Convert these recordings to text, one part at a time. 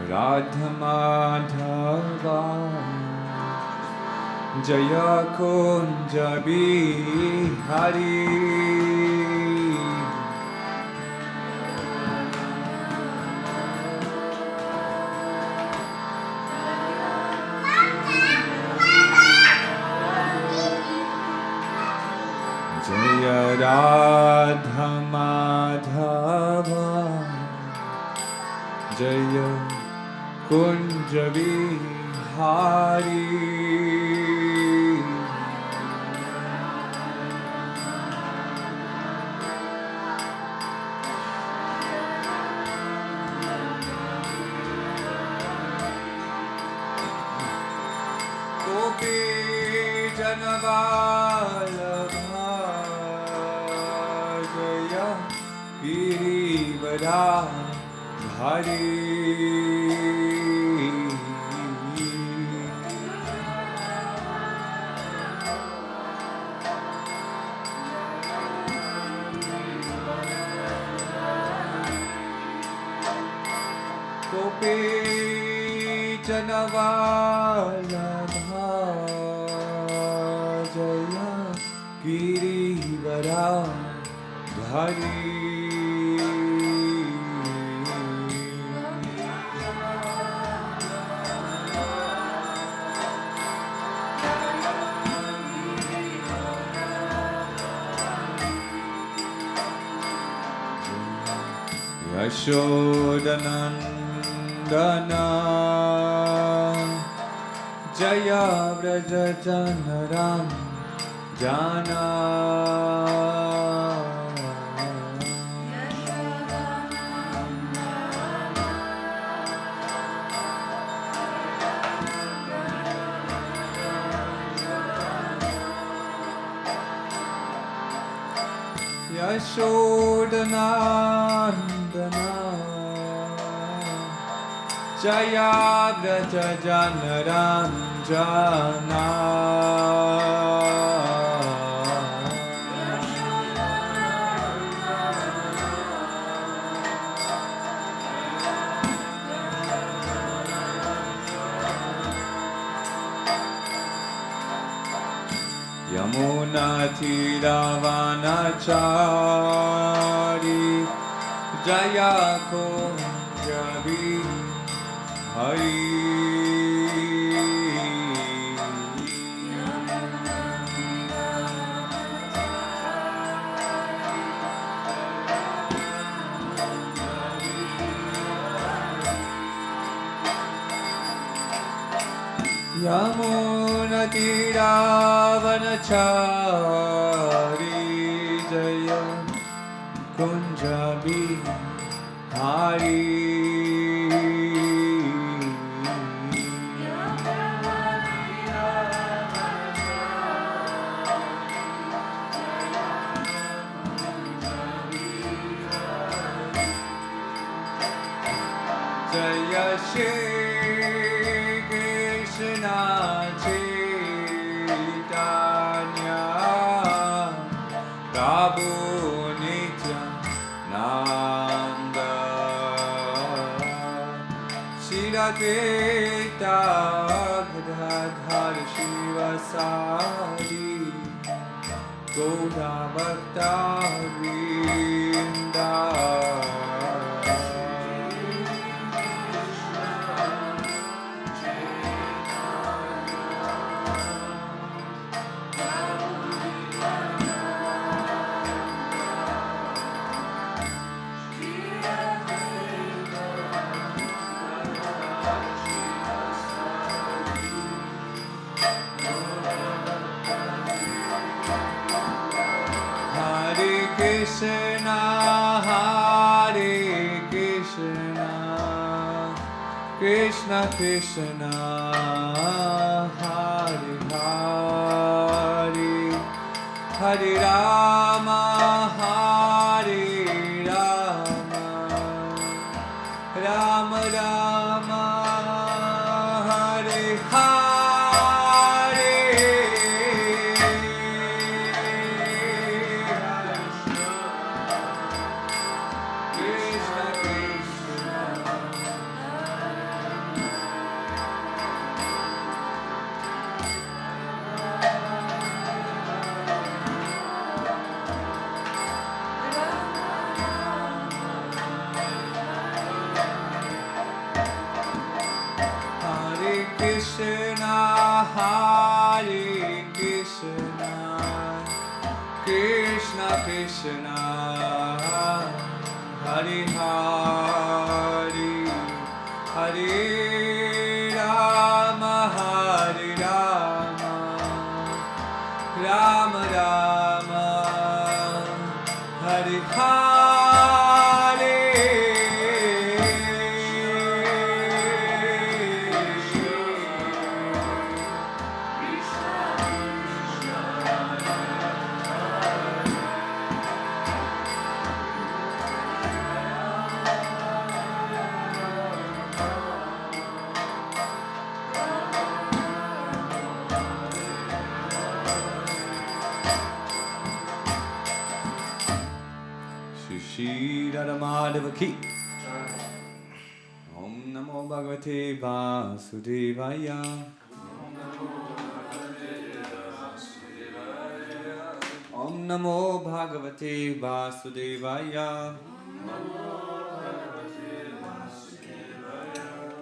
Radha Madhava Jaya Kunja Bihari Jaya Radha Madhava Jaya Kunja Bihari Gopi Janavalabha Jaya Girivara Hari Gopi Janavalabha Jaya Girivara Hari Yashodanandana Jaya Vraja Janaram Jana Yashodanandana Jaya Vraja Janaram Jana Yamuna Tiravanachari Jaya Kunja Bihari Yamuna Tiravanachari Jaya Kunja Bihari Jaya Shri Krishna Chaitanya Prabhu Nityananda Shri Advaita Gadadhar Shivasari Gaura Bhakta Vrinda Krishna, Hare Krishna, Krishna Krishna, Hare Hare, Hare Rama, Hare Rama, Rama Rama, Hare Hare. Krishna Krishna Krishna, Krishna Krishna, Hare Hare, Hare Rama, Hare Rama, Rama Rama, Hare Hare. Madhavaki. Om Namo Bhagavate Vasudevaya. Om Namo Bhagavate Vasudevaya.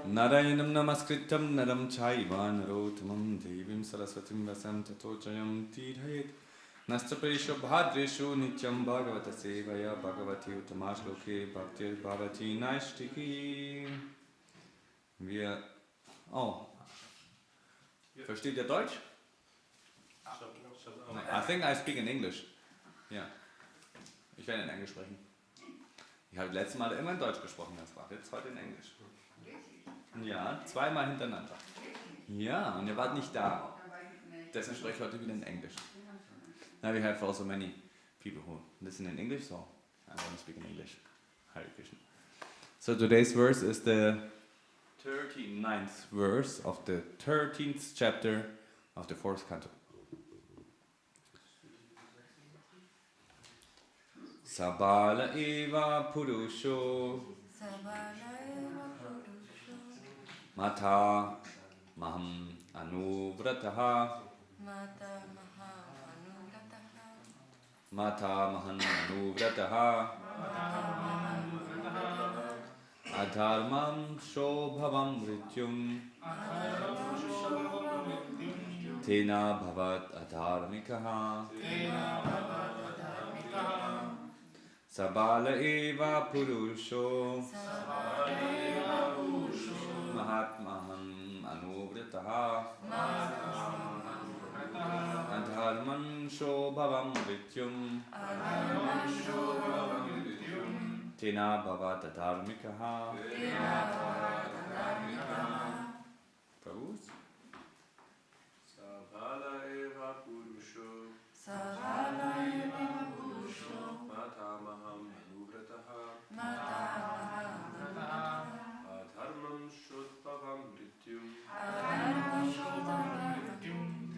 Narayanam Namaskritam Naram Chaiva Narottamam Devim Saraswatim Vasam Tato Jayam Tirayet. Nastaparisho Bhadreshu Nityam Bhagavata Sevaya Bhagavati Uttamashloke Bhaktir Bhavati Naishtiki. Versteht ihr Deutsch? I think I speak in English. Ja. Ich werde in Englisch sprechen. Ich habe letztes Mal immer in Deutsch gesprochen, das war jetzt heute in Englisch. Ja, zweimal hintereinander. Ja, und ihr wart nicht da. Deswegen spreche ich heute wieder in Englisch. Now we have also many people who listen in English, so I'm going to speak in English. Hare Krishna. So today's verse is the 39th verse of the 13th chapter of the 4th canto. Sabala eva purusho mata maham anuvrataha Mata Mohan Anuvrataha Adharmam Shobhavam Rityum Tena Bhavat Adharmikaha Sabala Eva Purusho Mahatmaham Anuvrataha Adharman Shobhavam Vityum Tena Bhavat Adharmikaha. Prabhu? Sabala eva purusho Mata maham anuvrataha Adharmam shodbhavam mrityum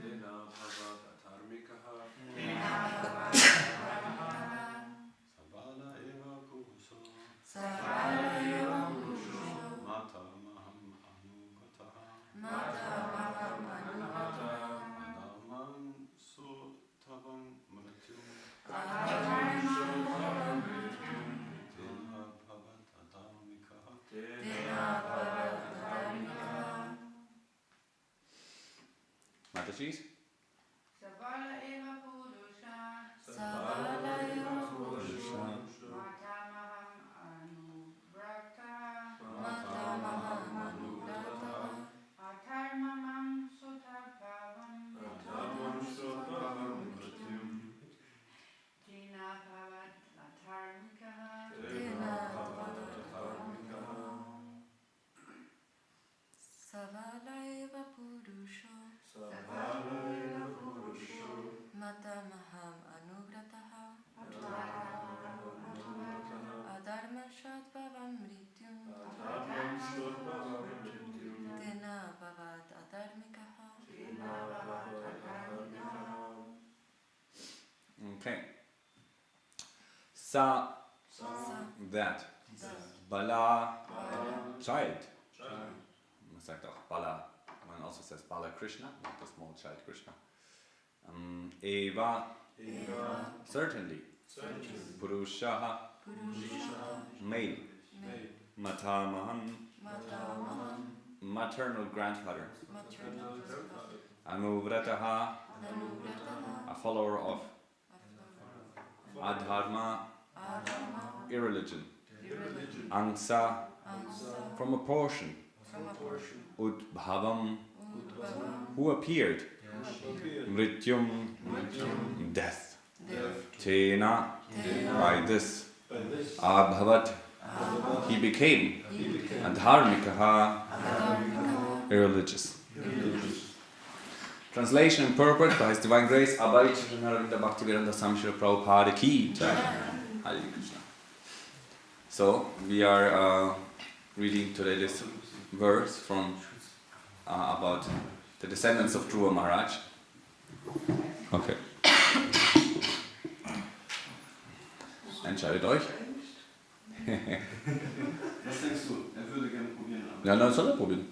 Tena bhavat adharmikaha Sabala eva purusho Mata maham anuvrataha Adharmam shodbhavam mrityum Matashis? Sabala eva purusha Matamaham anuvrata Atharmamam sotaphavam Tina bhavat adharmikaha Sabala eva purusho Matamaham anuvrataha Adharma shodbhavam mrityum Tena bhavat adharmikaha. Okay. Sa, that. Bala, child. Man sagt auch Bala. Man also says Bala Krishna, not the small child Krishna. Eva, certainly. Purushaha, male. Matamahan, maternal grandfather. Anuvrataha, anugrataha, a follower of adharma, adharma, irreligion, irreligion, angsa, ansa, from a portion, from a portion, udbhavam, udbhavam, who appeared, mrityum, death, tena, by this, abhavat, he became, and dharmikaha, irreligious. Translation and purport by His Divine Grace, Abhayacharanarinda Bhaktivedanta Swami Srila Prabhupada ki jai. Hare Krishna. So, we are reading today this verse from about the descendants of Dhruva Maharaj. Okay. Entscheidet euch. Was denkst du? Er würde gerne probieren. Ja, dann soll er probieren.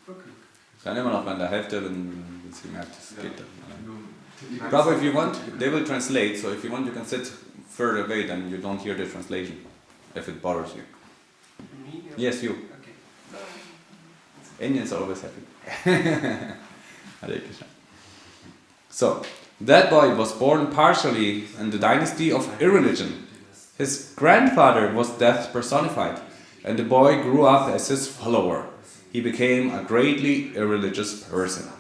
Okay. Kann immer noch bei der Hälfte, wenn sie merkt, es geht dann. Prabhu, if you want, they will translate, so if you want you can sit further away, then you don't hear the translation, if it bothers you. Me? Yes, you. Okay. Indians are always happy. Hare Krishna. So, that boy was born partially in the dynasty of irreligion. His grandfather was death personified, and the boy grew up as his follower. He became a greatly irreligious person.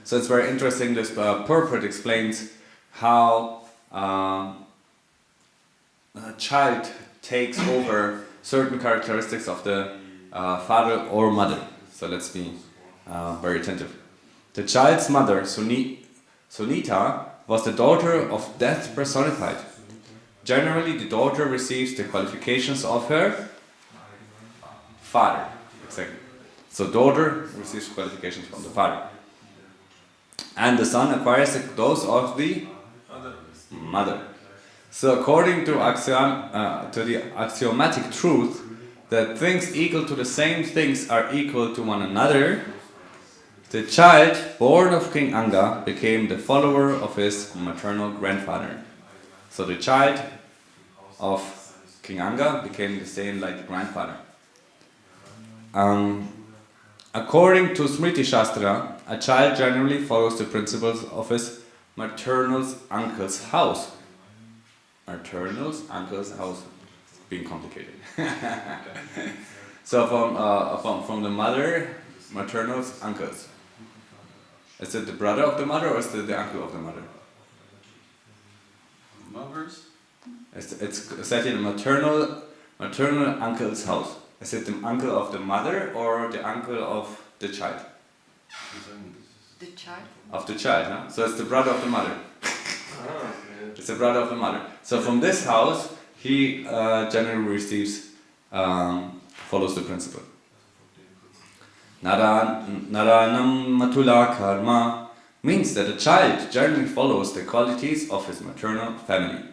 So it's very interesting, this purport explains how a child takes over certain characteristics of the father or mother. So let's be very attentive. The child's mother, Sunita, was the daughter of death personified. Generally, the daughter receives the qualifications of her father. Exactly. So daughter receives qualifications from the father. And the son acquires those of the mother. So according to the axiomatic truth that things equal to the same things are equal to one another, the child born of King Anga became the follower of his maternal grandfather. So the child of King Anga became the same like the grandfather. According to Smriti Shastra, a child generally follows the principles of his maternal uncle's house. Maternal uncle's house, being complicated. So from the mother, maternal uncles. Is it the brother of the mother or is it the uncle of the mother? Mothers? It's set in a maternal uncle's house. Is it the uncle of the mother or the uncle of the child? the child, Of the child, huh? So it's the brother of the mother. It's the brother of the mother. So from this house, he generally receives, follows the principle. Naranam matula karma means that a child generally follows the qualities of his maternal family.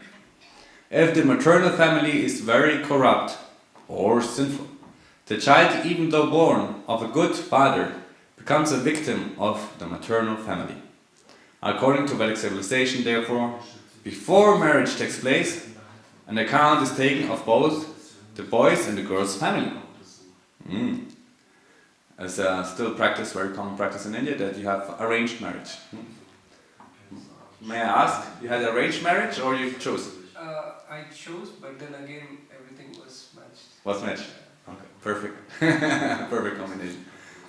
If the maternal family is very corrupt or sinful, the child, even though born of a good father, becomes a victim of the maternal family. According to Vedic civilization, therefore, before marriage takes place, an account is taken of both the boy's and the girl's family. It's still practice, very common practice in India, that you have arranged marriage. May I ask, you had arranged marriage or you chose? I chose, but then again, everything was matched. Was matched? Okay, perfect. Perfect combination.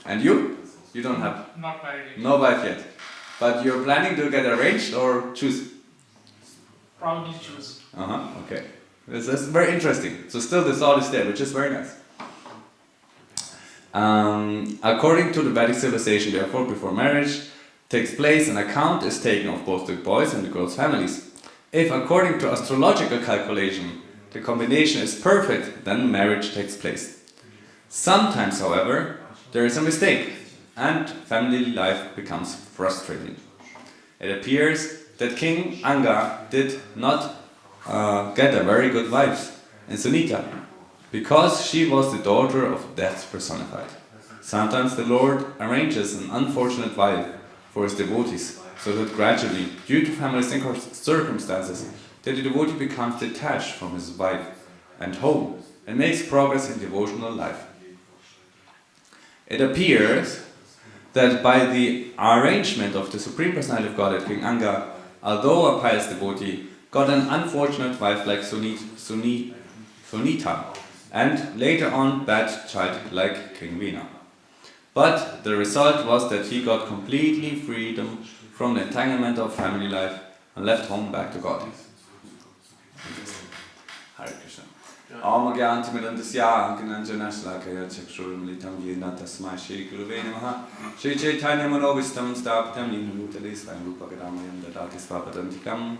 And you? You don't have? Not married yet. No wife yet. But you're planning to get arranged or choose? Probably choose. Okay. This is very interesting. So still the thought is there, which is very nice. According to the Vedic civilization, therefore, before marriage takes place, an account is taken of both the boys' and the girls' families. If, according to astrological calculation, the combination is perfect, then marriage takes place. Sometimes, however, there is a mistake, and family life becomes frustrating. It appears that King Anga did not get a very good wife in Sunita, because she was the daughter of death personified. Sometimes the Lord arranges an unfortunate wife for his devotees, so that gradually, due to family circumstances, the devotee becomes detached from his wife and home and makes progress in devotional life. It appears that by the arrangement of the Supreme Personality of Godhead, King Anga, although a pious devotee, got an unfortunate wife like Sunita, and later on bad child like King Vena. But the result was that he got completely freedom from the entanglement of family life and left home back to God. Hare Krishna. Om Gyanti Midantasya Ankananjana Shlakaya Chakshur Militam Yena Tasmai Shri Guruve Namaha Shri Chaitanya Manovistam Stapitam Nina Nutali Svayam Rupa Gadamayam Dadati Svapadantikam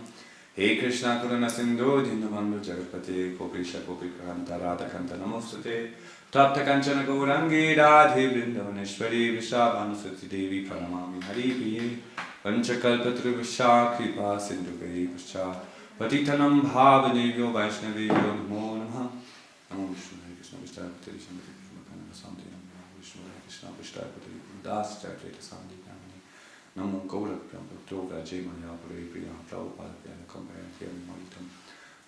He Krishna Kurana Sindhu Dinnavandu Jagapati Koprisha Kopikanta Radha Kanta Namostate Tapta Kanchana Gaurangi Radhe Vrindavaneshwari Vishabhanusuti Devi Pranamami Hari Priye Panchakalpatru Visha Kripa Sindhu Gai Pascha Patitanam Bhavanevyo Vaishnavevyo Namo Namaha Namo Vishnu Hare Krishna Vishnu Vishnu Hare Krishna Vishnu Das Jayateta Sandi Namo Gour Prabhu Vajemaya Priya Prabhupada Vyana Kompaya Vyana Molitam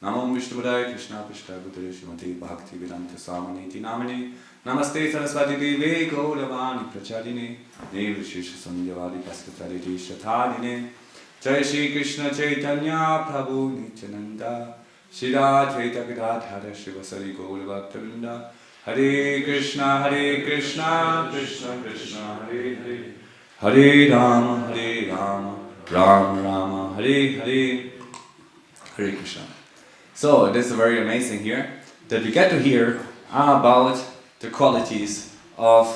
Namo Vishnu Hare Krishna Vishnu Shrimati Bhakti Vedanta Samaniti Namani Namaste Saraswati Devi Gauravani Prachadine Nirvishisha Sanyavadi Paskatariti Shatadine Jai Shri Krishna Chaitanya Prabhu Nityananda Shri Radha Gadadhara Shivasari Gauravaktarinda Hare Krishna Krishna Krishna Hare Hare Hare Rama Rama Rama Hare Hare Hare Krishna. So it is very amazing here that we get to hear about the qualities of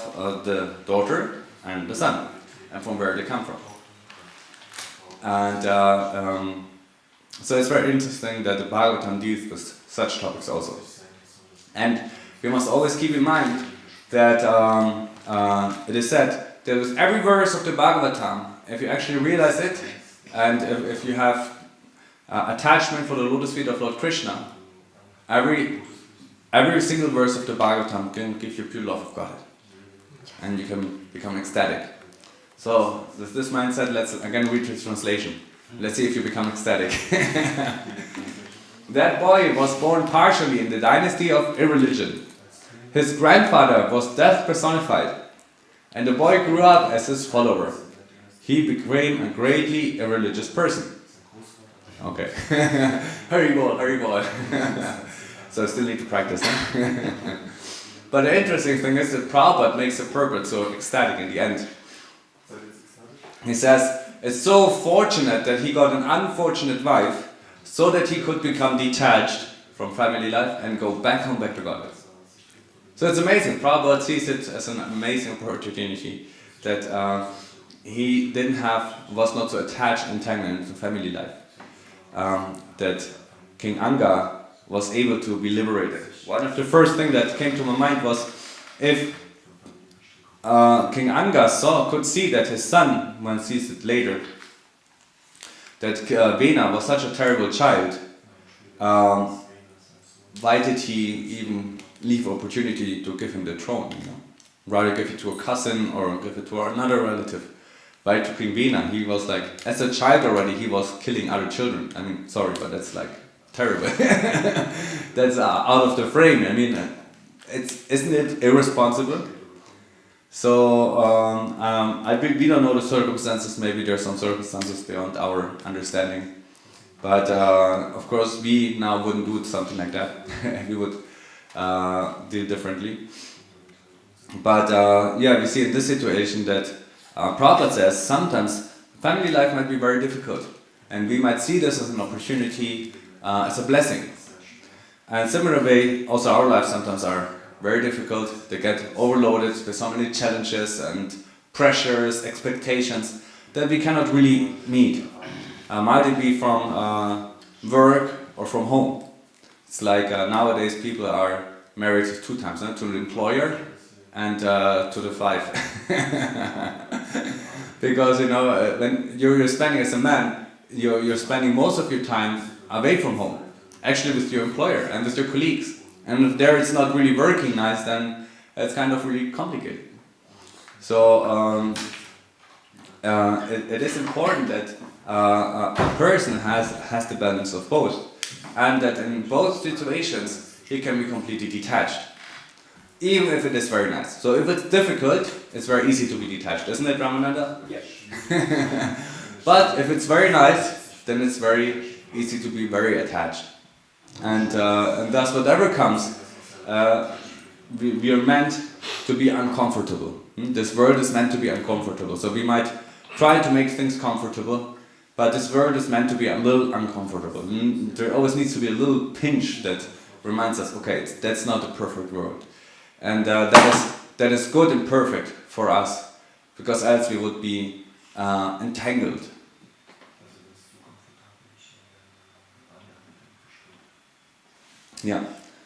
the daughter and the son and from where they come from. And so it's very interesting that the Bhagavatam deals with such topics also. And we must always keep in mind that it is said that with every verse of the Bhagavatam, if you actually realize it, and if you have attachment for the lotus feet of Lord Krishna, every single verse of the Bhagavatam can give you pure love of God. And you can become ecstatic. So, with this mindset, let's again read the translation. Let's see if you become ecstatic. That boy was born partially in the dynasty of irreligion. His grandfather was death personified, and the boy grew up as his follower. He became a greatly irreligious person. Okay. Hurry ball. So I still need to practice. Huh? But the interesting thing is that Prabhupada makes the purport so ecstatic in the end. He says, it's so fortunate that he got an unfortunate wife so that he could become detached from family life and go back home, back to God. So it's amazing. Prabhupada sees it as an amazing opportunity that he was not so attached and entangled into family life. That King Anga was able to be liberated. One of the first things that came to my mind was if King Anga could see that his son, one sees it later, that Vena was such a terrible child, why did he even leave opportunity to give him the throne? You know? Rather give it to a cousin or give it to another relative. Right, to King Vena, he was like, as a child already, he was killing other children. I mean, sorry, but that's like terrible. That's out of the frame. I mean, isn't it irresponsible? So we don't know the circumstances. Maybe there are some circumstances beyond our understanding. But of course, we now wouldn't do something like that. We would deal differently. But yeah, we see in this situation that Prabhupada says sometimes family life might be very difficult, and we might see this as an opportunity, as a blessing. And similar way, also our lives sometimes are very difficult. They get overloaded with so many challenges and pressures, expectations that we cannot really meet. Might it be from work or from home? It's like nowadays people are married 2 times, to the employer and to the wife. Because you know, when you're spending as a man, you're spending most of your time away from home, actually with your employer and with your colleagues. And if there it's not really working nice, then it's kind of really complicated. So it is important that a person has the balance of both, and that in both situations he can be completely detached. even if it is very nice. So if it's difficult, it's very easy to be detached, isn't it, Ramananda? Yes. But if it's very nice, then it's very easy to be very attached. And thus whatever comes, we are meant to be uncomfortable. This world is meant to be uncomfortable. So we might try to make things comfortable, but this world is meant to be a little uncomfortable. There always needs to be a little pinch that reminds us, okay, that's not the perfect world. And that is good and perfect for us, because else we would be entangled. Ja,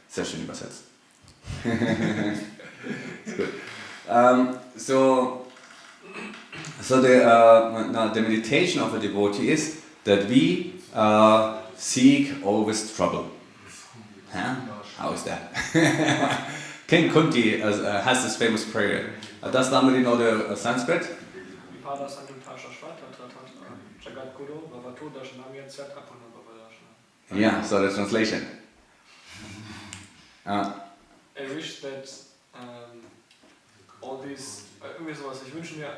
sehr schön übersetzt. It's good. So the meditation of a devotee is that we seek always trouble. Huh? How is that? King Kunti has this famous prayer. Does somebody know the Sanskrit? Yeah, so the translation. I wish that all these, ich wünsche mir,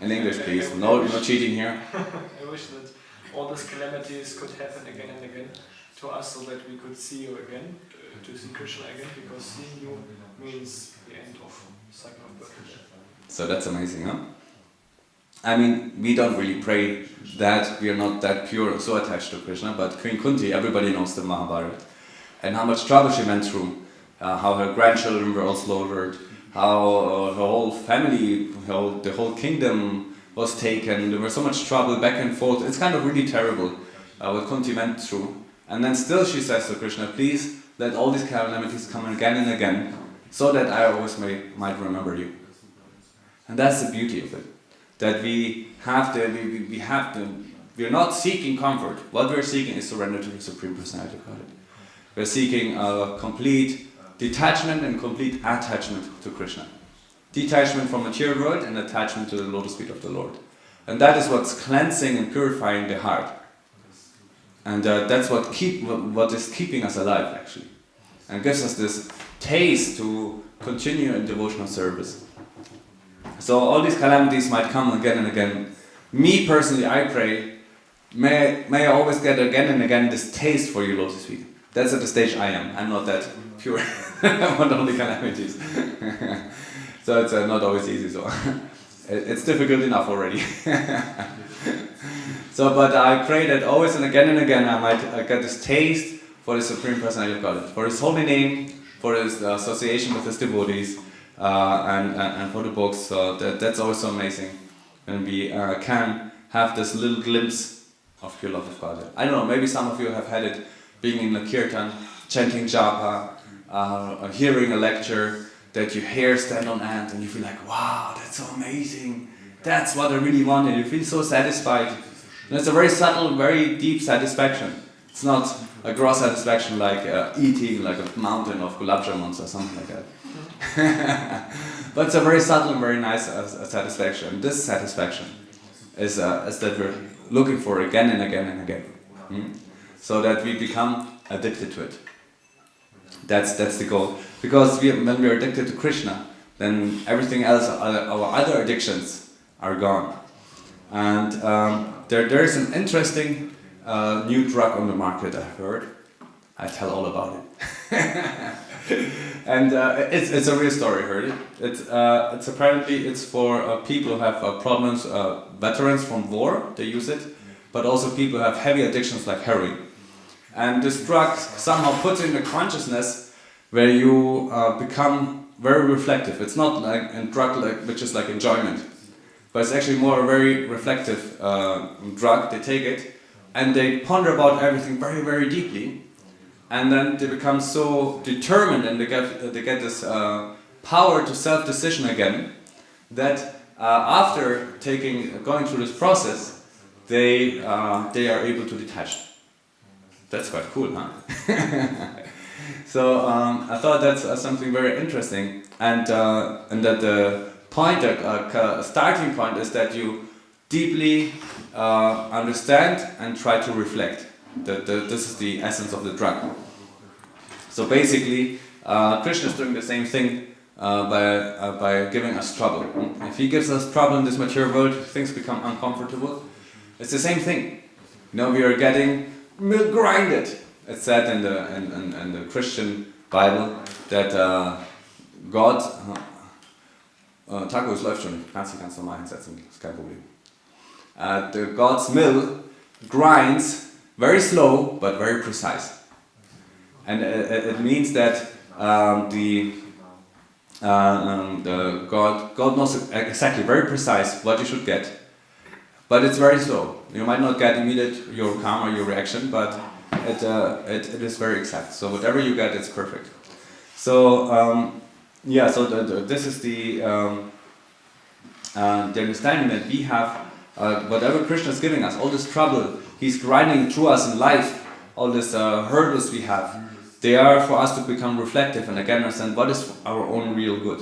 in English, please. No cheating here. I wish that all these calamities could happen again and again to us, so that we could see you again, to see Krishna again, because seeing you means the end of cycle of birth. So that's amazing, huh? I mean, we don't really pray that we are not that pure or so attached to Krishna, but Queen Kunti, everybody knows the Mahabharata, and how much trouble she went through, how her grandchildren were all slaughtered, how her whole family, the whole kingdom was taken. There was so much trouble back and forth. It's kind of really terrible what Kunti went through. And then still she says to Krishna, please let all these calamities come again and again, so that I always might remember you. And that's the beauty of it. That we are not seeking comfort. What we're seeking is surrender to the Supreme Personality of Godhead. We're seeking a complete detachment and complete attachment to Krishna. Detachment from material world and attachment to the lotus feet of the Lord. And that is what's cleansing and purifying the heart. And that's what is keeping us alive, actually. And gives us this taste to continue in devotional service. So all these calamities might come again and again. Me personally, I pray, may I always get again and again this taste for your lotus feet. That's at the stage I am. I'm not that pure. I want only calamities. So it's not always easy. So it's difficult enough already. So, but I pray that always and again I might get this taste for the Supreme Personality of Godhead, for His holy name, for His association with His devotees, and for the books. So that's always so amazing when we can have this little glimpse of pure love of Godhead. I don't know, maybe some of you have had it being in the kirtan, chanting japa, hearing a lecture that you hear stand on end and you feel like, wow, that's so amazing. That's what I really want, and you feel so satisfied. And it's a very subtle, very deep satisfaction. It's not a gross satisfaction like eating like a mountain of gulab jamuns or something like that. But it's a very subtle and very nice satisfaction. This satisfaction is that we're looking for again and again and again. So that we become addicted to it. That's the goal. Because when we're addicted to Krishna, then everything else, our other addictions, are gone. And there is an interesting new drug on the market, I've heard. I tell all about it. And it's a real story, heard it. It's apparently for people who have problems, veterans from war, they use it, but also people who have heavy addictions like heroin. And this drug somehow puts in the consciousness where you become very reflective. It's not like a drug which is like enjoyment, but it's actually more a very reflective drug. They take it and they ponder about everything very, very deeply, and then they become so determined and they get this power to self-decision again, that after going through this process, they are able to detach. That's quite cool, huh? So I thought that's something very interesting, and that the point, starting point, is that you deeply understand and try to reflect. This is the essence of the drug. So basically, Krishna is doing the same thing by giving us trouble. If he gives us trouble in this material world, things become uncomfortable. It's the same thing. We are getting milk grinded. It's said in the Christian Bible that God. Taco, es läuft schon. Kannst dich ganz normal hinsetzen. Ist kein Problem. God's mill grinds very slow but very precise, and it means that God knows exactly, very precise what you should get, but it's very slow. You might not get immediate your karma, your reaction, but it is very exact. So whatever you get, it's perfect. So this is the understanding that we have. Whatever Krishna is giving us, all this trouble he's grinding through us in life, all these hurdles we have, they are for us to become reflective and again understand what is our own real good.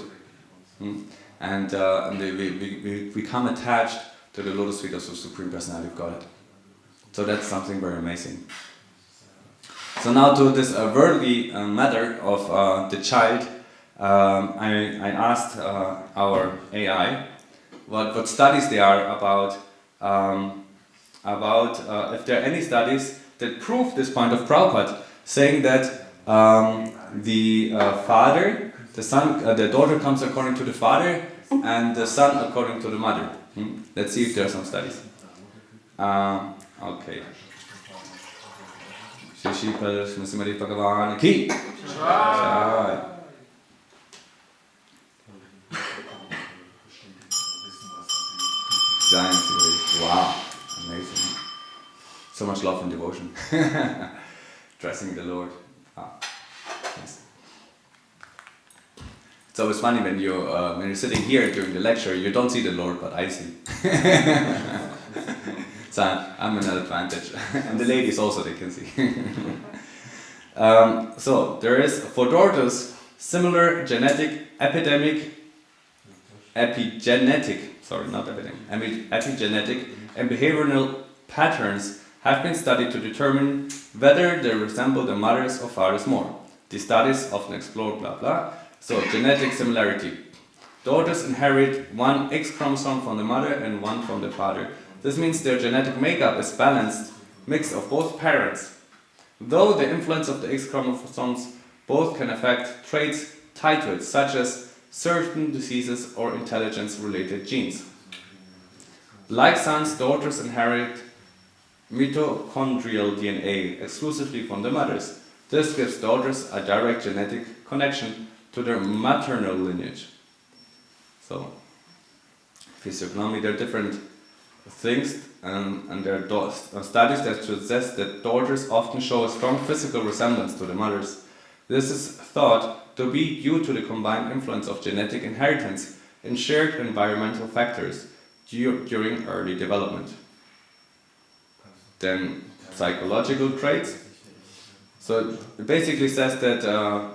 And we become attached to the lotus feet of the Supreme Personality of Godhead. So that's something very amazing. So now to this worldly matter of the child, I asked our AI what studies there are about if there are any studies that prove this point of Prabhupada, saying that the father, the son, the daughter comes according to the father, and the son according to the mother. Let's see if there are some studies. Okay. Srimad Bhagavatam ki. Wow, amazing. So much love and devotion. Dressing the Lord. Yes. It's always funny when you're sitting here during the lecture, you don't see the Lord, but I see. So I'm an advantage. And the ladies also, they can see. So there is, for daughters, similar epigenetic and behavioral patterns have been studied to determine whether they resemble the mothers or fathers more. These studies often explore blah blah. So genetic similarity. Daughters inherit one X chromosome from the mother and one from the father. This means their genetic makeup is balanced, mix of both parents. Though the influence of the X chromosomes both can affect traits tied to it, such as certain diseases or intelligence-related genes. Like sons, daughters inherit mitochondrial DNA exclusively from the mothers. This gives daughters a direct genetic connection to their maternal lineage. So, physiognomy, there are different things, and there are studies that suggest that daughters often show a strong physical resemblance to the mothers. This is thought to be due to the combined influence of genetic inheritance and shared environmental factors during early development. Then psychological traits. So it basically says that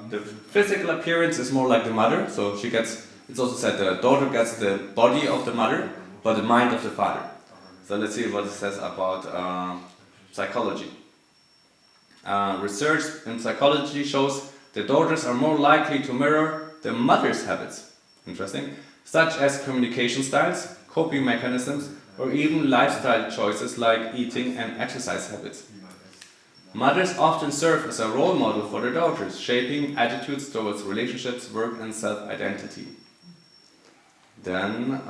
the physical appearance is more like the mother. So it's also said the daughter gets the body of the mother, but the mind of the father. So let's see what it says about psychology. Research in psychology shows that daughters are more likely to mirror their mother's habits, interesting, such as communication styles, coping mechanisms, or even lifestyle choices like eating and exercise habits. Mothers often serve as a role model for their daughters, shaping attitudes towards relationships, work, and self-identity. Then,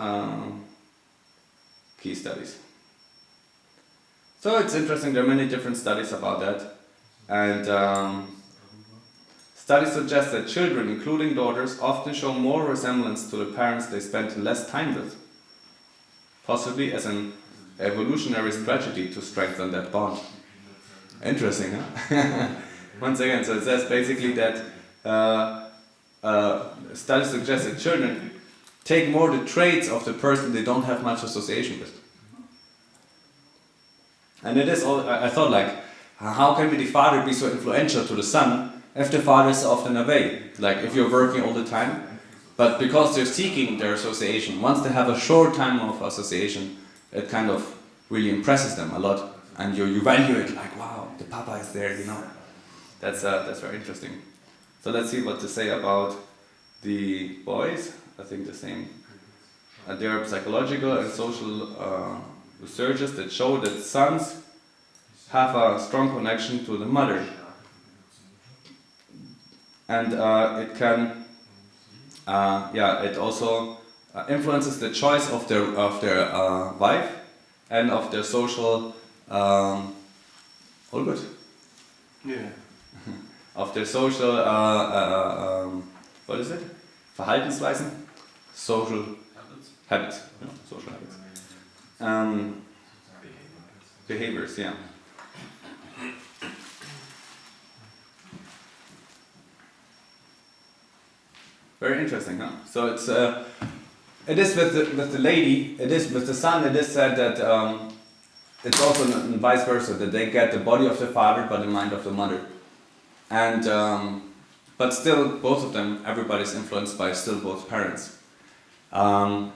key studies. So it's interesting, there are many different studies about that. And studies suggest that children, including daughters, often show more resemblance to the parents they spend less time with, possibly as an evolutionary strategy to strengthen that bond. Interesting, huh? Once again, so it says basically that studies suggest that children take more the traits of the person they don't have much association with. And it is all, I thought like, how can the father be so influential to the son if the father is often away? Like if you're working all the time, but because they're seeking their association, once they have a short time of association, it kind of really impresses them a lot. And you value it like, wow, the papa is there, you know. That's very interesting. So let's see what to say about the boys, I think the same. There are psychological and social researches that show that sons have a strong connection to the mother, and it can, it also influences the choice of their wife and of their social, all good. Yeah. Of their social, what is it? Verhaltensweisen? Social habits. Yeah, social habits. Behaviors, yeah. Very interesting, huh? So it is with the lady, it is with the son, it is said that it's also vice versa, that they get the body of the father but the mind of the mother. And but still, both of them, everybody's influenced by still both parents. But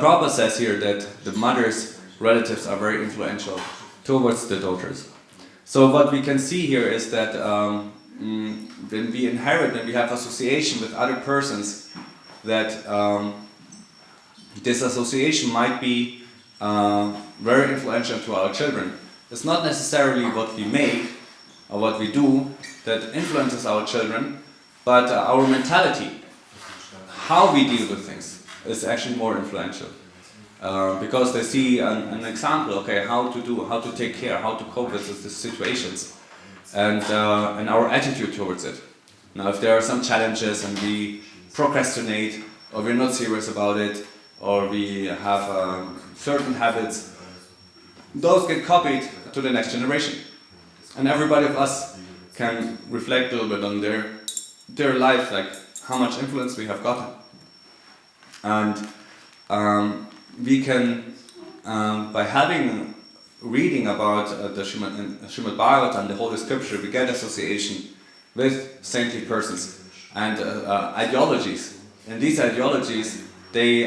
Prabhupada says here that the mother's relatives are very influential towards the daughters. So what we can see here is that when we inherit and we have association with other persons, that this association might be very influential to our children. It's not necessarily what we make or what we do that influences our children, but our mentality, how we deal with things, is actually more influential. Because they see an example, okay, how to take care, how to cope with the situations, and our attitude towards it. Now, if there are some challenges and we procrastinate, or we're not serious about it, or we have certain habits, those get copied to the next generation. And everybody of us can reflect a little bit on their life, like how much influence we have gotten. And we can, by having reading about the Srimad Bhagavatam, the Holy Scripture, we get association with saintly persons and ideologies. And these ideologies, they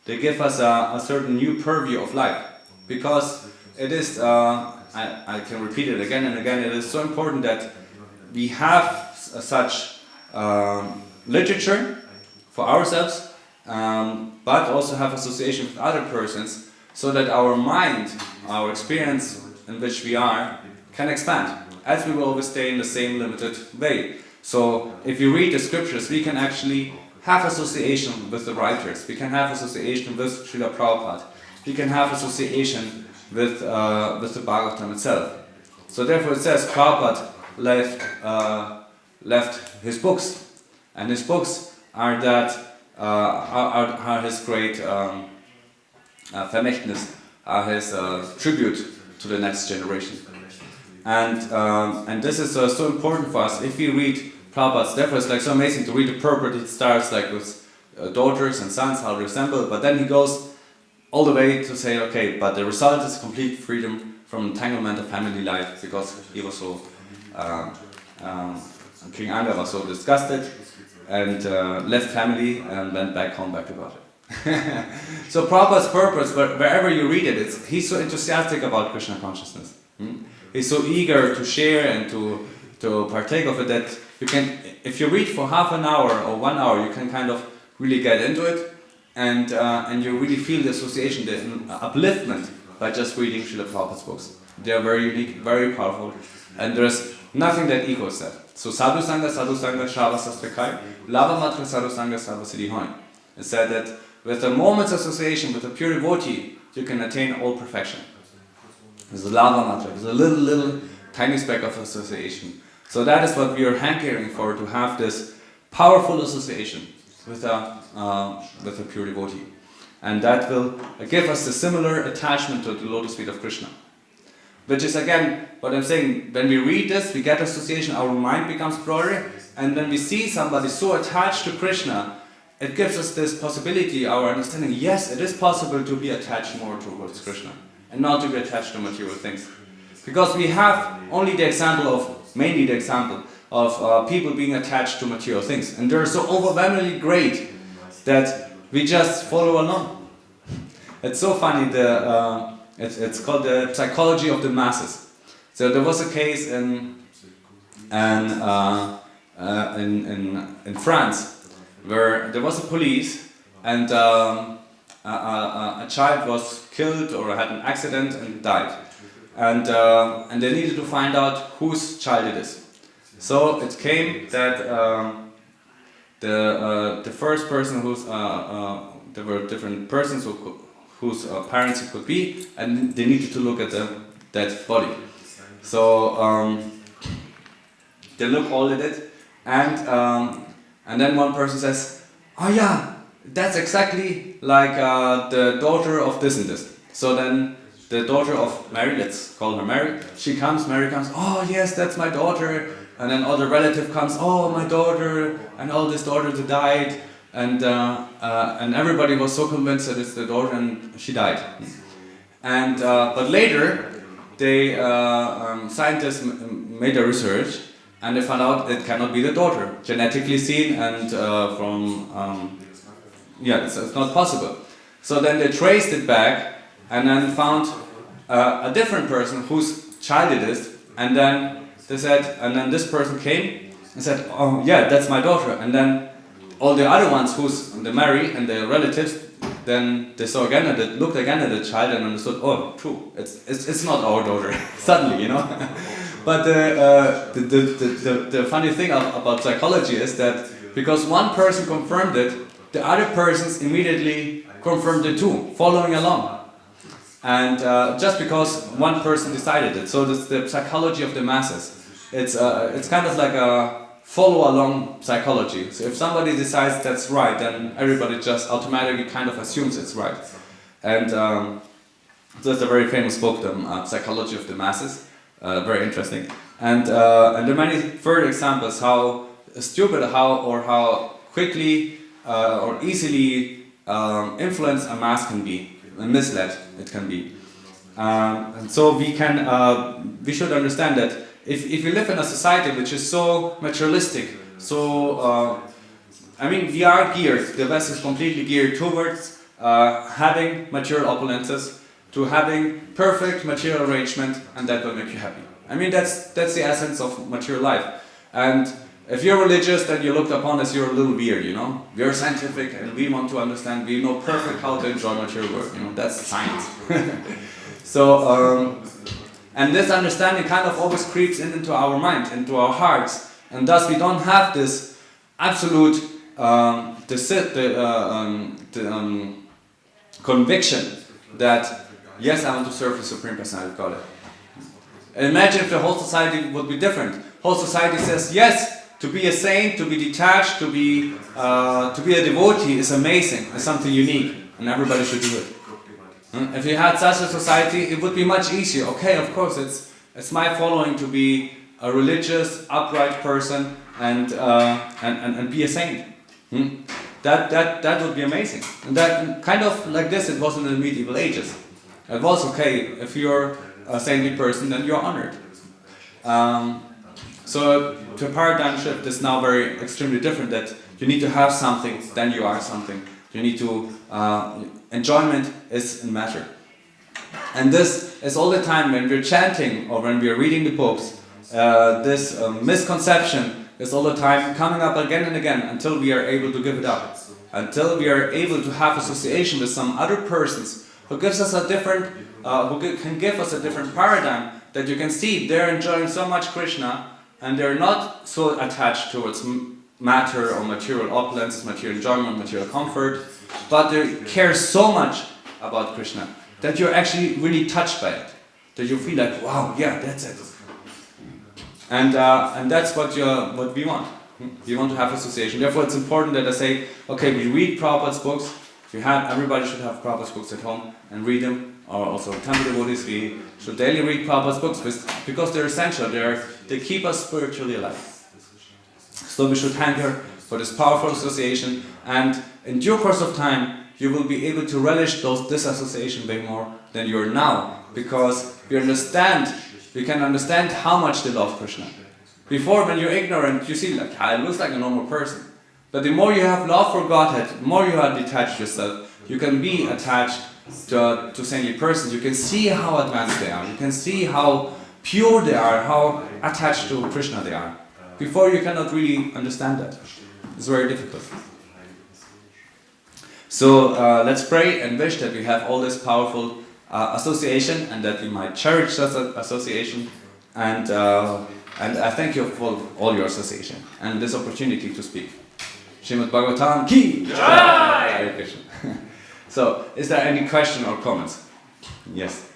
give us a certain new purview of life, because it is, I can repeat it again and again, it is so important that we have such literature for ourselves, but also have association with other persons, so that our mind, our experience in which we are, can expand, as we will always stay in the same limited way. So if you read the scriptures, we can actually have association with the writers, we can have association with Srila Prabhupada, we can have association with the Bhagavatam itself. So therefore it says Prabhupada left his books, and his books are his great Vermächtnis, his tribute to the next generation. And this is so important for us. If we read Prabhupada's, therefore it's like so amazing to read the purport. It starts like with daughters and sons, how they resemble, but then he goes all the way to say, okay, but the result is complete freedom from entanglement of family life, because he was so, King Anga was so disgusted and left family and went back home, back to God. So Prabhupada's purpose, wherever you read it, he's so enthusiastic about Krishna consciousness. He's so eager to share and to partake of it that you can, if you read for half an hour or 1 hour, you can kind of really get into it, and you really feel the association, the upliftment by just reading Srila Prabhupada's books. They are very unique, very powerful, and there's nothing that equals that. So sadhu sangha, shava sastrakai, lava matra sadhu sangha, sarva siddhi hoin. It said that with a moment's association with a pure devotee, you can attain all perfection. There's a lava matra, there's a little tiny speck of association. So that is what we are hankering for, to have this powerful association with a pure devotee. And that will give us a similar attachment to the lotus feet of Krishna. Which is again, what I'm saying, when we read this, we get association, our mind becomes broader, and when we see somebody so attached to Krishna, it gives us this possibility, our understanding, yes, it is possible to be attached more towards Krishna, and not to be attached to material things. Because we have only mainly the example of people being attached to material things, and they're so overwhelmingly great that we just follow along. It's so funny, it's called the psychology of the masses. So there was a case in in France, where there was a police and a child was killed or had an accident and died, and they needed to find out whose child it is. So it came that the first person there were different persons whose parents it could be, and they needed to look at the dead body. So they look all at it, and then one person says, "Oh yeah, that's exactly like the daughter of this and this." So then the daughter of Mary, let's call her Mary, Mary comes, "Oh yes, that's my daughter." And then other relative comes, "Oh, my daughter, and all this daughter that died." And everybody was so convinced that it's the daughter, and she died. And but later, scientists made a research, and they found out it cannot be the daughter, genetically seen, and it's not possible. So then they traced it back, and then found a different person whose child it is, and then they said, and then this person came and said, "Oh yeah, that's my daughter." And then all the other ones, the Mary and the relatives, then they saw again and they looked again at the child and understood, "Oh, true, it's not our daughter." Suddenly, you know. But the funny thing about psychology is that because one person confirmed it, the other persons immediately confirmed it too, following along. And just because one person decided it, so that's the psychology of the masses. It's kind of like a follow-along psychology. So if somebody decides that's right, then everybody just automatically kind of assumes it's right. And that's a very famous book, the Psychology of the Masses. Very interesting. And there are many further examples how stupid, how quickly or easily influenced a mass can be, and misled it can be. And so we should understand that if we live in a society which is so materialistic, so we are geared, the West is completely geared towards having material opulences, to having perfect material arrangement, and that will make you happy. That's the essence of material life. And if you're religious, then you're looked upon as you're a little weird, you know. We're scientific and we want to understand, we know perfect how to enjoy material work, you know, that's science. So, and this understanding kind of always creeps into our mind, into our hearts, and thus we don't have this absolute conviction that, yes, I want to serve the Supreme Personality of Godhead. Imagine if the whole society would be different. Whole society says, yes, to be a saint, to be detached, to be a devotee is amazing, is something unique, and everybody should do it. If you had such a society, it would be much easier. Okay, of course, it's my following to be a religious, upright person and be a saint. That would be amazing. And that kind of like this, it was in the medieval ages. It was okay if you're a saintly person, then you're honored. So the paradigm shift is now very extremely different. That you need to have something, then you are something. You need to enjoyment is a matter. And this is all the time when we're chanting or when we're reading the books. This misconception is all the time coming up again and again until we are able to give it up. Until we are able to have association with some other persons who gives us a different, can give us a different paradigm, that you can see they're enjoying so much Krishna and they're not so attached towards matter or material opulence, material enjoyment, material comfort, but they care so much about Krishna that you're actually really touched by it, that you feel like, wow, yeah, that's it. And that's what we want. We want to have association. Therefore, it's important that I say, okay, we read Prabhupada's books. Everybody should have Prabhupada's books at home and read them. Or also temple devotees, we should daily read Prabhupada's books because they're essential. They keep us spiritually alive. So we should hanker for this powerful association, and in due course of time, you will be able to relish this association way more than you are now, because we can understand how much they love Krishna. Before, when you're ignorant, you see like, it looks like a normal person. But the more you have love for Godhead, the more you have detached yourself, you can be attached to saintly persons. You can see how advanced they are. You can see how pure they are, how attached to Krishna they are. before you cannot really understand that. It's very difficult. So let's pray and wish that we have all this powerful association and that we might cherish this association. And I thank you for all your association and this opportunity to speak. Srimad Bhagavatam ki jai! Hare Krishna. So, is there any question or comments? Yes.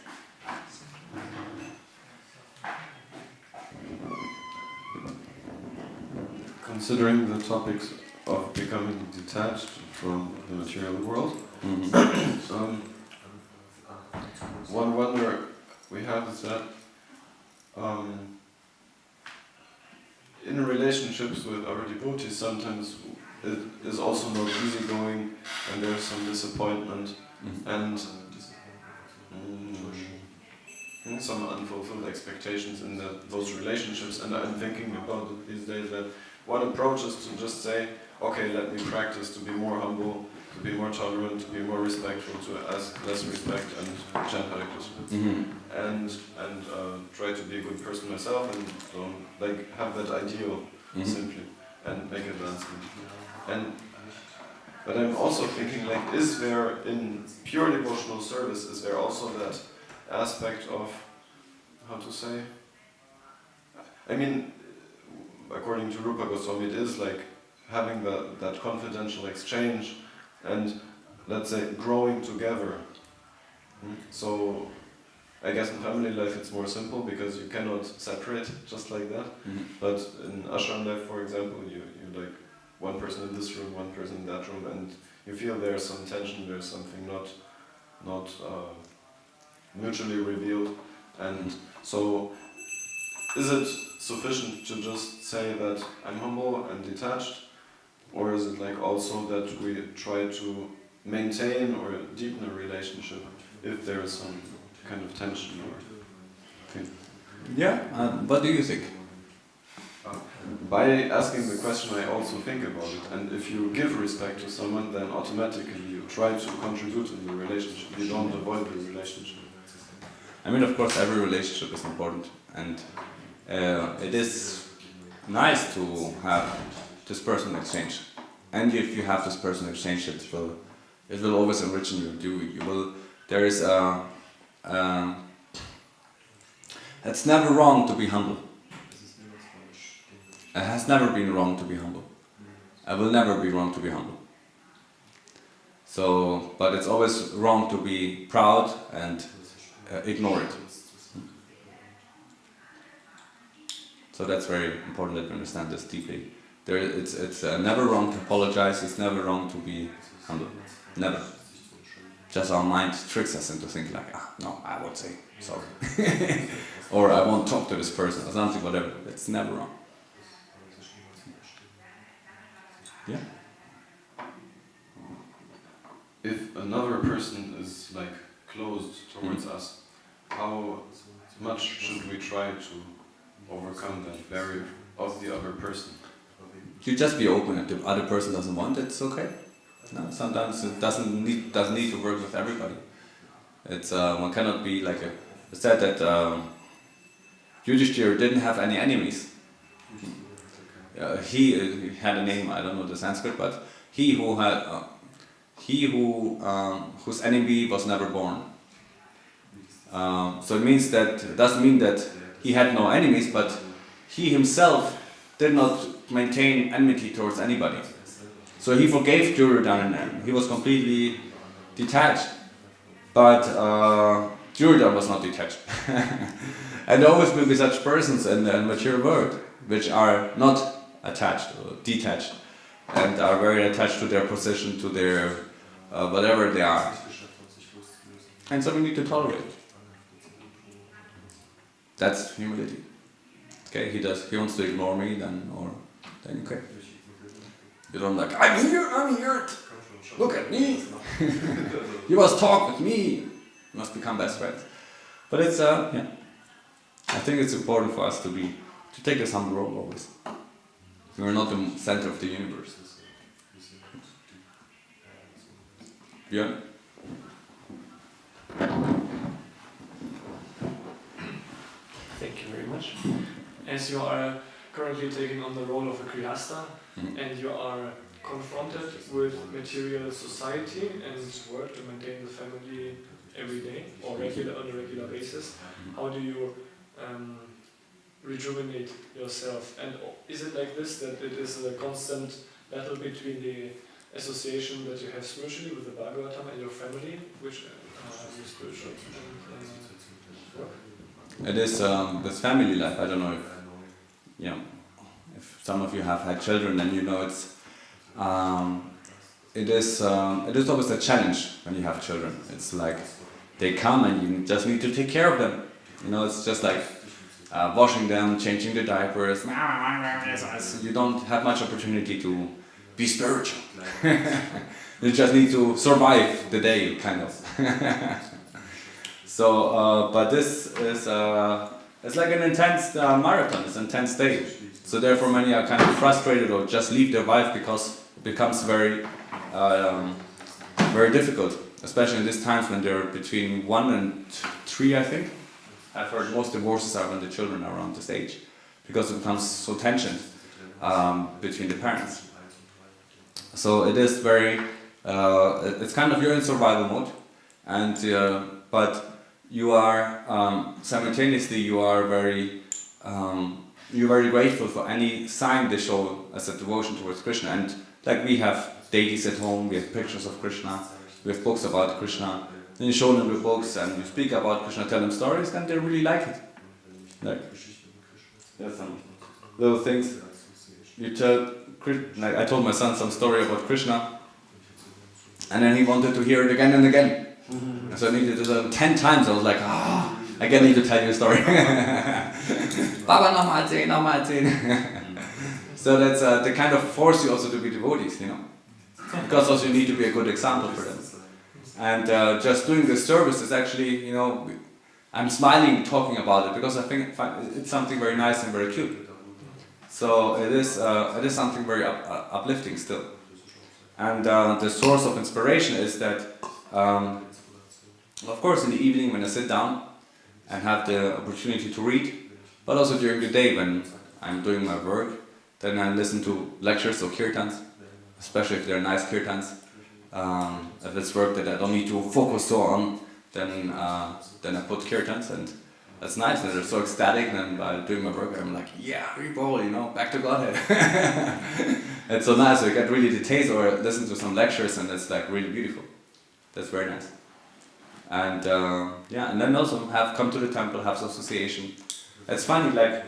Considering the topics of becoming detached from the material world, one wonder we have is that in relationships with our devotees, sometimes it is also not easygoing, and there's some disappointment and some unfulfilled expectations in those relationships. And I'm thinking about it these days that one approach is to just say, okay, let me practice to be more humble, to be more tolerant, to be more respectful, to ask less respect, and chant Hare Krishna. And try to be a good person myself, and like have that ideal simply, and make it lasting. But I'm also thinking, like, is there in pure devotional service, is there also that aspect of, how to say, I mean, according to Rupa Goswami, it is like having that confidential exchange and, let's say, growing together. So I guess in family life it's more simple because you cannot separate just like that. But in ashram life, for example, you like one person in this room, one person in that room, and you feel there's some tension, there's something not mutually revealed. And so is it sufficient to just say that I'm humble and detached, or is it like also that we try to maintain or deepen a relationship if there is some kind of tension or thing? Yeah, what do you think? By asking the question, I also think about it, and if you give respect to someone, then automatically you try to contribute in the relationship, you don't avoid the relationship. I mean, of course, every relationship is important, and it is nice to have this personal exchange. And if you have this personal exchange, it will always enrich you. There is it's never wrong to be humble. It has never been wrong to be humble. It will never be wrong to be humble. So, but it's always wrong to be proud and ignore it. So that's very important that we understand this deeply. It's never wrong to apologize. It's never wrong to be humble. Never. Just our mind tricks us into thinking like, no, I won't say sorry, or I won't talk to this person or something, whatever. It's never wrong. Yeah. If another person is like closed towards us, how much should we try to overcome that barrier of the other person? You just be open. If the other person doesn't want it, it's okay. No, sometimes it doesn't need to work with everybody. It's one cannot be like it's said that Yudhishthira didn't have any enemies. He had a name, I don't know the Sanskrit, but whose enemy was never born. So it doesn't mean that he had no enemies, but he himself did not maintain enmity towards anybody. So he forgave Duryodhana and he was completely detached. But Duryodhana was not detached. And there always will be such persons in the material world which are not attached or detached and are very attached to their position, to their whatever they are. And so we need to tolerate. That's humility. Okay, he wants to ignore me, then okay. You don't like, I'm here, look at me. You must talk with me. You must become best friends. But it's yeah. I think it's important for us to take this humble role always. We are not the center of the universe. Yeah. Thank you very much. As you are currently taking on the role of a grihasta, and you are confronted with material society and work to maintain the family every day or on a regular basis. How do you rejuvenate yourself? And is it like this, that it is a constant battle between the association that you have spiritually with the Bhagavatam and your family, which is spiritual and work? It is this family life. I don't know if some of you have had children, then you know it is always a challenge when you have children. It's like they come and you just need to take care of them. You know, it's just like washing them, changing the diapers. You don't have much opportunity to be spiritual. You just need to survive the day, kind of. So, but this is it's like an intense marathon. It's an intense day. So therefore, many are kind of frustrated or just leave their wife because it becomes very, very difficult, especially in these times when they're between 1 and 3, I think. I've heard most divorces are when the children are around this age, because it becomes so tensioned between the parents. So it is very, it's kind of, you're in survival mode, and but you are simultaneously you're very grateful for any sign they show as a devotion towards Krishna. And like we have deities at home, we have pictures of Krishna, we have books about Krishna. Then you show them the books and you speak about Krishna, tell them stories, then they really like it. Like, there's some little things. You tell, like I told my son some story about Krishna, and then he wanted to hear it again and again. And so I needed to tell him 10 times. I was like, I again need to tell you a story. Baba, nochmal erzählen. So that's they kind of force you also to be devotees, you know, because also you need to be a good example for them. And just doing this service is actually, you know, I'm smiling talking about it because I think it's something very nice and very cute. So it is something very uplifting still. And the source of inspiration is that, of course, in the evening when I sit down and have the opportunity to read, but also during the day when I'm doing my work, then I listen to lectures or kirtans, especially if they're nice kirtans. If it's work that I don't need to focus so on, then I put kirtans, and that's nice. And they're so ecstatic. And while doing my work, I'm like, yeah, Rebol, you know, back to Godhead. It's so nice. So you get really the taste, or listen to some lectures, and it's like really beautiful. That's very nice. And yeah, and then also have come to the temple, have association. It's funny, like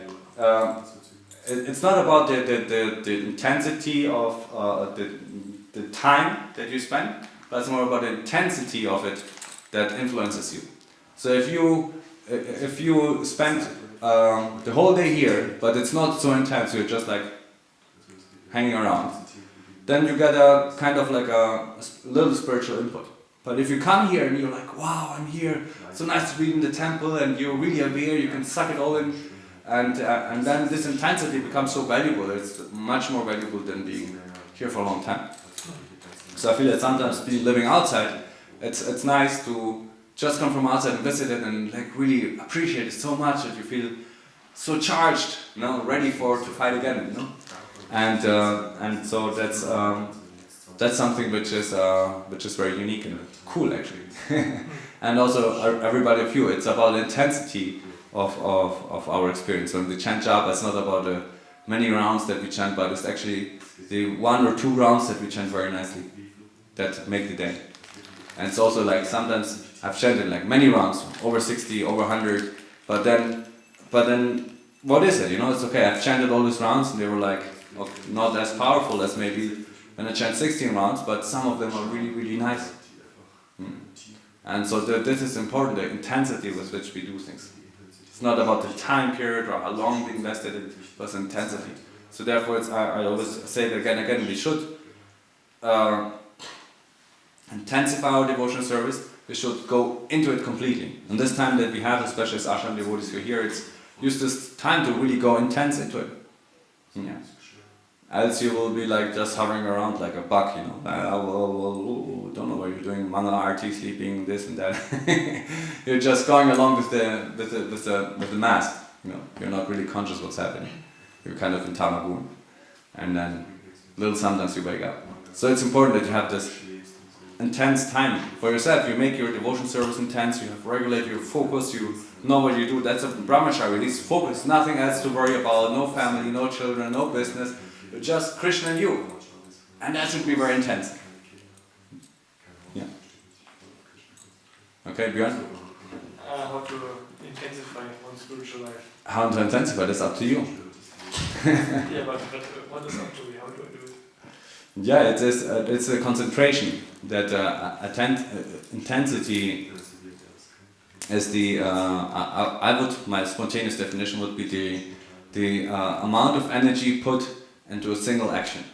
it's not about the intensity of the time that you spend, but it's more about the intensity of it that influences you. So if you spend the whole day here, but it's not so intense, you're just like hanging around, then you get a kind of like a little spiritual input. But if you come here and you're like, wow, I'm here, so nice to be in the temple, and you're really aware, you can suck it all in, and then this intensity becomes so valuable. It's much more valuable than being here for a long time. So I feel that sometimes living outside, it's nice to just come from outside and visit it and like really appreciate it so much that you feel so charged, you know, ready to fight again, you know. And so that's something which is very unique and cool actually. And also everybody of you, it's about the intensity of our experience. When we chant japa, it's not about the many rounds that we chant, but it's actually the 1 or 2 rounds that we chant very nicely that make the day. And it's also like sometimes I've chanted like many rounds, over 60, over 100, but then what is it? You know, it's okay, I've chanted all these rounds and they were like not as powerful as maybe when I chant 16 rounds, but some of them are really, really nice. And so this is important, the intensity with which we do things. It's not about the time period or how long we invested in, but intensity. So therefore, I always say that again, we should intensify our devotional service. We should go into it completely. And this time that we have, especially as ashram devotees who are here, it's use this time to really go intense into it. Yeah. Else you will be like just hovering around like a bug, you know. Don't know what you're doing, manga arti, sleeping, this and that. You're just going along with the mass, you know. You're not really conscious what's happening. you're kind of in Tamagun, and then little sometimes you wake up. So it's important that you have this intense time for yourself. You make your devotion service intense, you have regulated your focus, you know what you do. That's a brahmachari, he's focused, nothing else to worry about, no family, no children, no business, just Krishna and you. And that should be very intense. Yeah. Okay, Björn? How to intensify one's spiritual life. How to intensify, that's up to you. Yeah, but what is up to me? How do I do it? Yeah, it's a concentration that intensity is the my spontaneous definition would be the amount of energy put into a single action.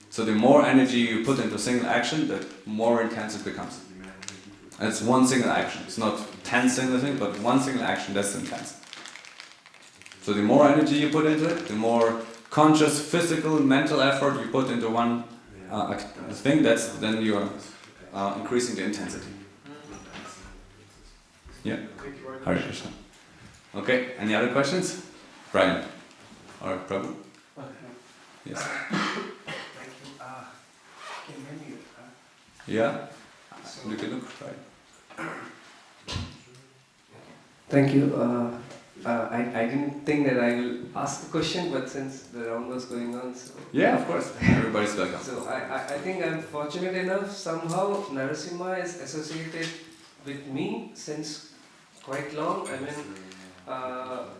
So the more energy you put into a single action, the more intense it becomes. And it's one single action. It's not 10 single things, but one single action that's intense. So the more energy you put into it, the more conscious, physical, mental effort you put into one thing, then you're increasing the intensity. Yeah. Hare Krishna. Okay, any other questions? Brian or Prabhu? Yes. Thank you. Can you hear me? Yeah? You can look, right? Thank you. I didn't think that I will ask the question, but since the round was going on, so... Yeah, of course. Everybody's welcome. So I think I'm fortunate enough, somehow Narasimha is associated with me since quite long. I mean,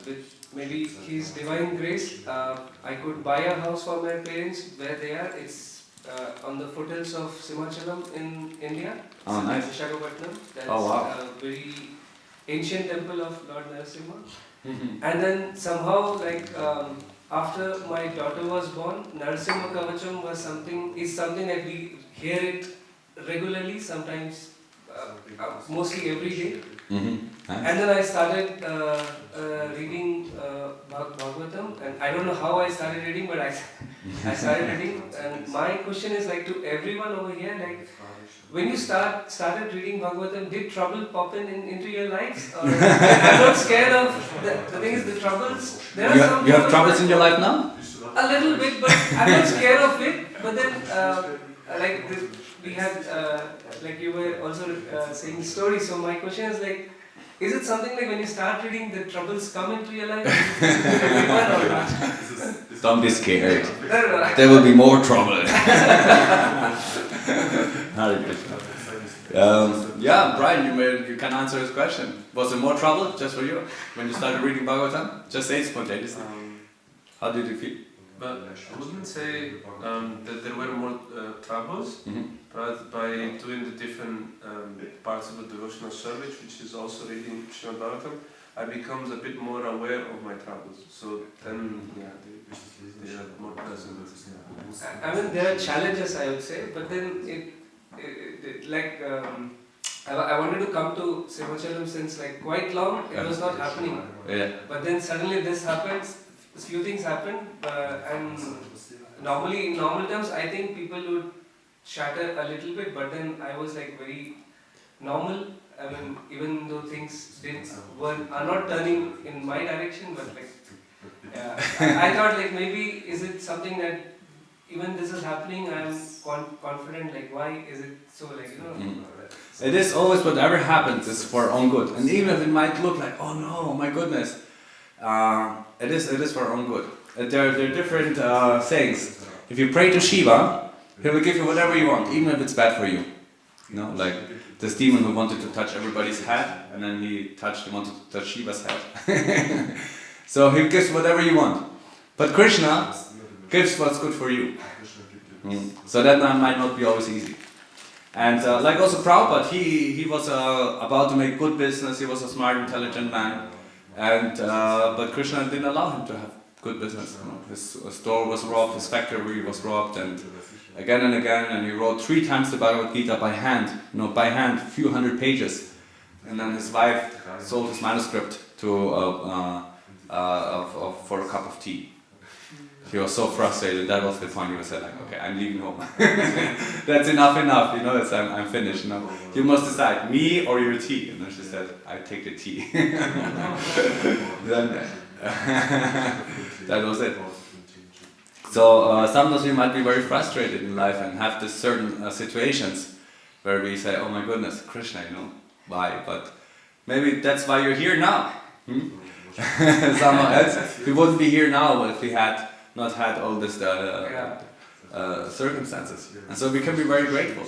with maybe his divine grace, I could buy a house for my parents where they are. It's on the foothills of Simachalam in India. Oh, nice. Visakhapatnam. That's a very ancient temple of Lord Narasimha. And then somehow, like after my daughter was born, Narasimha Kavacham is something that we hear it regularly, sometimes mostly every day. Nice. And then I started reading Bhagavatam, and I don't know how I started reading, but I started reading. And my question is like to everyone over here, like when you started reading Bhagavatam, did trouble pop into your lives? Or, I'm not scared of the thing is the troubles. There are some you have troubles in your life now? a little bit, but I'm not scared of it. But then, we had, like you were also saying stories. So my question is like, is it something like when you start reading, the troubles come into your life? Everyone or not? Don't be scared. No. There will be more trouble. Hare Krishna. Yeah, Brian, you can answer his question. Was there more trouble just for you when you started reading Bhagavatam? Just say it spontaneously. How did you feel? But I wouldn't say that there were more troubles, but by doing the different parts of the devotional service, which is also reading Srimad Bhagavatam, I become a bit more aware of my troubles. So then, they are more present. I mean, there are challenges, I would say, but then I wanted to come to Simachalam since like quite long. It was not happening. Yeah. But then suddenly this happens. A few things happen, and normally in normal terms, I think people would shatter a little bit. But then I was like very normal. I mean, even though things are not turning in my direction, but like I thought like maybe is it something that even this is happening, I am confident, like why is it so, like, you know. It is always whatever happens is for our own good. And even if it might look like, oh no, my goodness, it is for our own good. There are different things. If you pray to Shiva, he will give you whatever you want, even if it's bad for you. You know, like this demon who wanted to touch everybody's head, and then he wanted to touch Shiva's head. So he gives whatever you want. But Krishna gives what's good for you. So that might not be always easy. And like also Prabhupada, he was about to make good business, he was a smart, intelligent man. And but Krishna didn't allow him to have good business. You know, his store was robbed, his factory was robbed, and again, and he wrote 3 times the Bhagavad Gita by hand, few hundred pages. And then his wife sold his manuscript to for a cup of tea. He was so frustrated. That was the point. He was like, "Okay, I'm leaving home. That's enough. You know, I'm finished. You know, you must decide, me or your tea." And then she said, "I take the tea." Then That was it. So sometimes we might be very frustrated in life and have this certain situations where we say, oh my goodness, Krishna, why? But maybe that's why you're here now. Someone else, we wouldn't be here now if we had not had all this circumstances. And so we can be very grateful.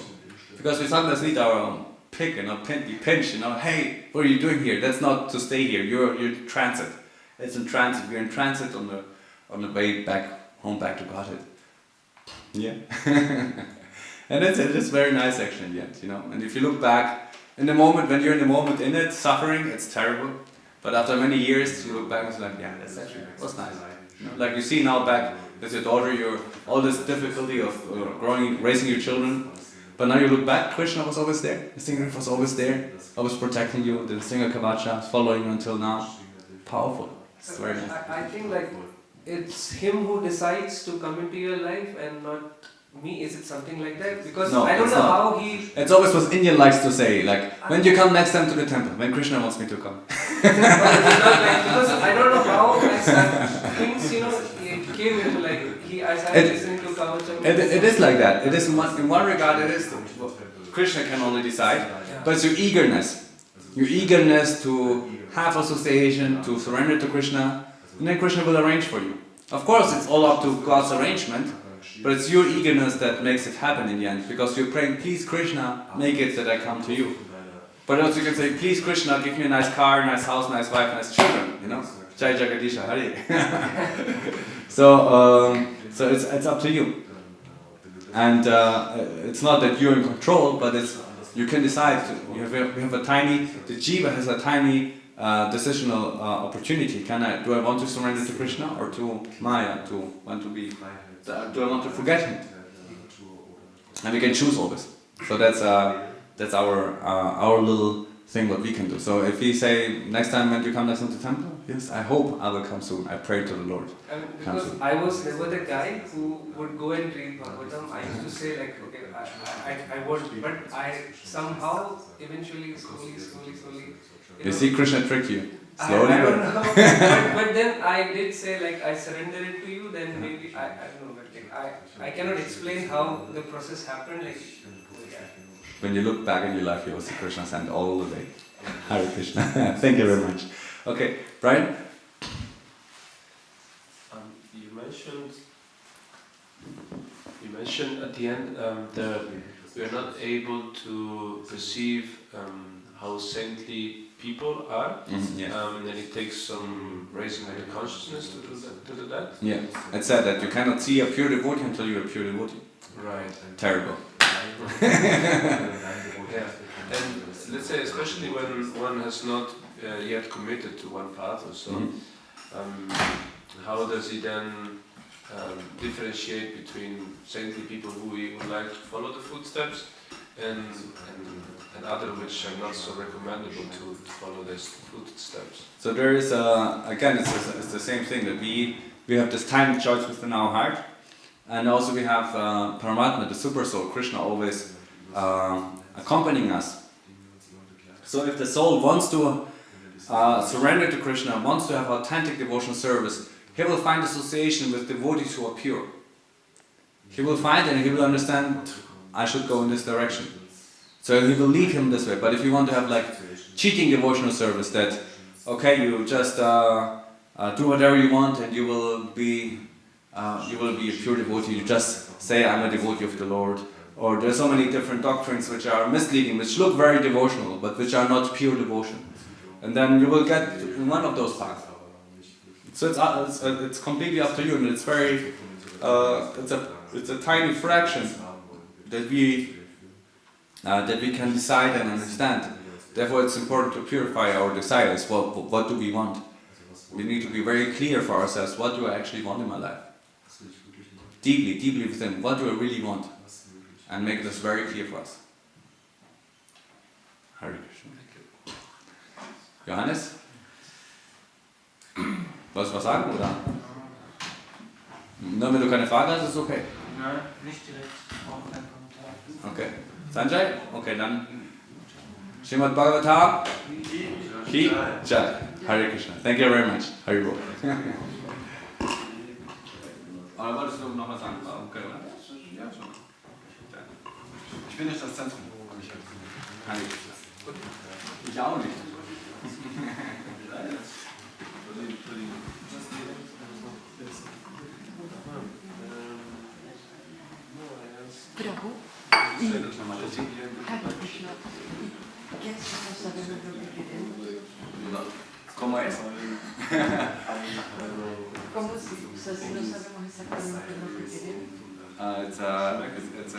Because we sometimes need our own pick, be pinched, hey, what are you doing here? That's not to stay here, you're in transit. It's in transit, we're in transit on the way back home, back to Godhead. Yeah. And it's very nice actually in the end, And if you look back, in the moment, when you're in the moment in it, suffering, it's terrible. But after many years, you look back and it's like, yeah, that's actually, was nice. Like you see now back with your daughter, all this difficulty of raising your children. But now you look back, Krishna was always there. The singer was always there, always protecting you. The singer Kavacha is following you until now. Powerful. It's very nice. I think it's him who decides to come into your life and not me. Is it something like that? Because no, I don't know how he... It's always what Indian likes to say, when you come next time to the temple, when Krishna wants me to come. Because I don't know how things, it came into I started listening to Kavacha. It is like that. It is in one regard, it is. Krishna can only decide, but it's your eagerness. Your eagerness to have association, to surrender to Krishna, and then Krishna will arrange for you. Of course, it's all up to God's arrangement, but it's your eagerness that makes it happen in the end, because you're praying, please Krishna, make it that I come to you. But also you can say, please Krishna, give me a nice car, nice house, nice wife, nice children, Jai Jagadisha Hari. So it's up to you. And it's not that you're in control, but you can decide. We have a tiny, the jiva has a tiny decisional opportunity. Do I want to surrender to Krishna or to Maya? Do I want to forget him? And we can choose all this. So that's our little thing what we can do. So if we say next time when you come next to the temple, yes, I hope I will come soon. I pray to the Lord. Because I was never the guy who would go and read Bhagavatam. I used to say okay, I would, but I somehow eventually slowly. You see Krishna trick you. Slowly. I don't know. but then I did say I surrender it to you. Then maybe I don't know. But I cannot explain how the process happened. When you look back in your life, you will see Krishna's hand all the way. Hare Krishna. Thank you very much. Okay, Brian? You mentioned at the end that we are not able to perceive how saintly people are, and it takes some raising of the consciousness to do that. Yeah, it's said that you cannot see a pure devotee until you're a pure devotee. Right. Terrible. Yeah, and let's say especially when one has not yet committed to one path or so, how does he then differentiate between saintly people who he would like to follow the footsteps and other which are not so recommendable to follow these footsteps? So there is again it's the same thing that we have this tiny choice within our heart, and also we have Paramatma, the super soul, Krishna always accompanying us. So if the soul wants to surrender to Krishna, wants to have authentic devotional service, he will find association with devotees who are pure. He will find and he will understand, I should go in this direction. So he will lead him this way. But if you want to have cheating devotional service, that okay, you just do whatever you want and you will be a pure devotee. You just say I'm a devotee of the Lord. Or there are so many different doctrines which are misleading, which look very devotional, but which are not pure devotion. And then you will get in one of those paths. So it's completely up to you, and it's very it's a tiny fraction that we can decide and understand. Therefore, it's important to purify our desires. What do we want? We need to be very clear for ourselves. What do I actually want in my life? Deeply within. What do I really want? And make this very clear for us. Hare Krishna. Johannes? Wolltest du was sagen, oder? Nur wenn du keine Frage hast, ist es okay. Nein, nicht direkt. Auch kein Kommentar. Okay. Sanjay? Okay, dann. Srimad Bhagavatam Ki Jai. Hare Krishna. Thank you very much. Hare Bol. Aber wolltest du noch was sagen? Okay, oder? Ja, schon. Ich bin nicht das Zentrum. Kann ich. Ich auch nicht. Prabhu, Hare Krishna. Adesso non sapevamo proprio che ¿Cómo es? ¿Cómo si? O sea, si no sabemos exactamente lo que queremos. It's a